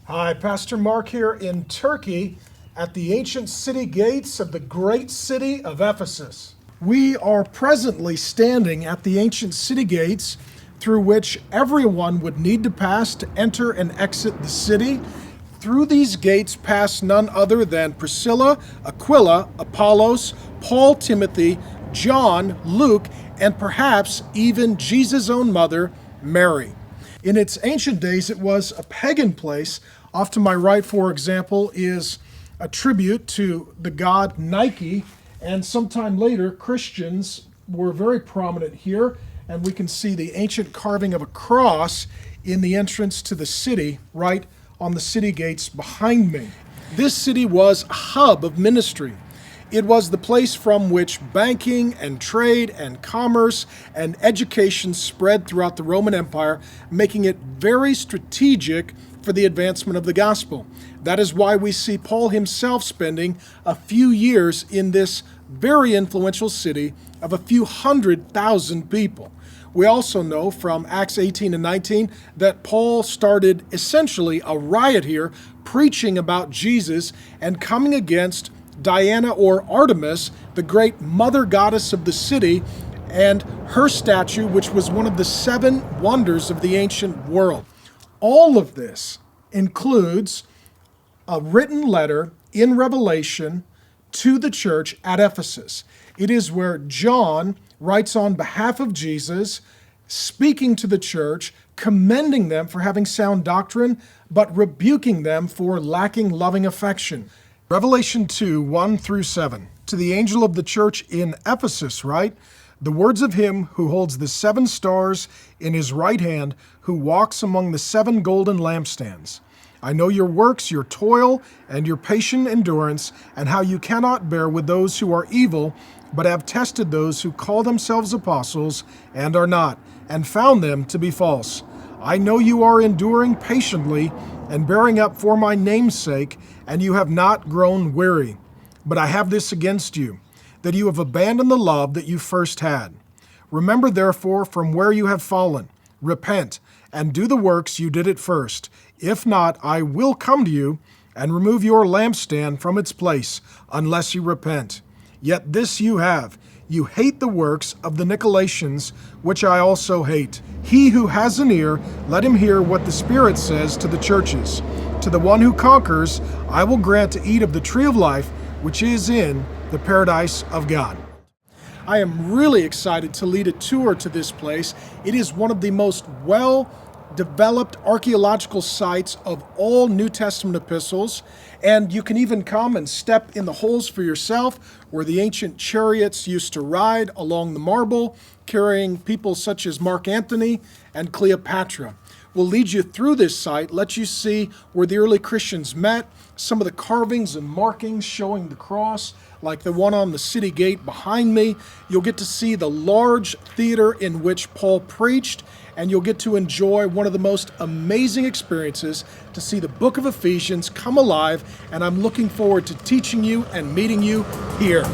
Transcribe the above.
Hi, Pastor Mark here in Turkey at the ancient city gates of the great city of Ephesus. We are presently standing at the ancient city gates through which everyone would need to pass to enter and exit the city. Through these gates pass none other than Priscilla, Aquila, Apollos, Paul, Timothy, John, Luke, and perhaps even Jesus' own mother, Mary. In its ancient days, it was a pagan place. Off to my right, for example, is a tribute to the god Nike, and sometime later, Christians were very prominent here, and we can see the ancient carving of a cross in the entrance to the city, right on the city gates behind me. This city was a hub of ministry. It was the place from which banking and trade and commerce and education spread throughout the Roman Empire, making it very strategic for the advancement of the gospel. That is why we see Paul himself spending a few years in this very influential city of a few 100,000 people. We also know from Acts 18 and 19 that Paul started essentially a riot here, preaching about Jesus and coming against Diana or Artemis, the great mother goddess of the city, and her statue, which was one of the 7 wonders of the ancient world. All of this includes a written letter in Revelation to the church at Ephesus. It is where John writes on behalf of Jesus, speaking to the church, commending them for having sound doctrine, but rebuking them for lacking loving affection. Revelation 2, 1 through 7. To the angel of the church in Ephesus write, the words of him who holds the 7 stars in his right hand, who walks among the 7 golden lampstands. I know your works, your toil, and your patient endurance, and how you cannot bear with those who are evil, but have tested those who call themselves apostles and are not, and found them to be false. I know you are enduring patiently and bearing up for my name's sake, and you have not grown weary. But I have this against you, that you have abandoned the love that you first had. Remember, therefore, from where you have fallen, repent, and do the works you did at first. If not, I will come to you and remove your lampstand from its place, unless you repent. Yet this you have. You hate the works of the Nicolaitans, which I also hate. He who has an ear, let him hear what the Spirit says to the churches. To the one who conquers, I will grant to eat of the tree of life, which is in the paradise of God. I am really excited to lead a tour to this place. It is one of the most well-developed archaeological sites of all New Testament epistles, and you can even come and step in the holes for yourself where the ancient chariots used to ride along the marble, carrying people such as Mark Antony and Cleopatra. We'll lead you through this site, let you see where the early Christians met, some of the carvings and markings showing the cross, like the one on the city gate behind me. You'll get to see the large theater in which Paul preached, and you'll get to enjoy one of the most amazing experiences to see the book of Ephesians come alive, and I'm looking forward to teaching you and meeting you here.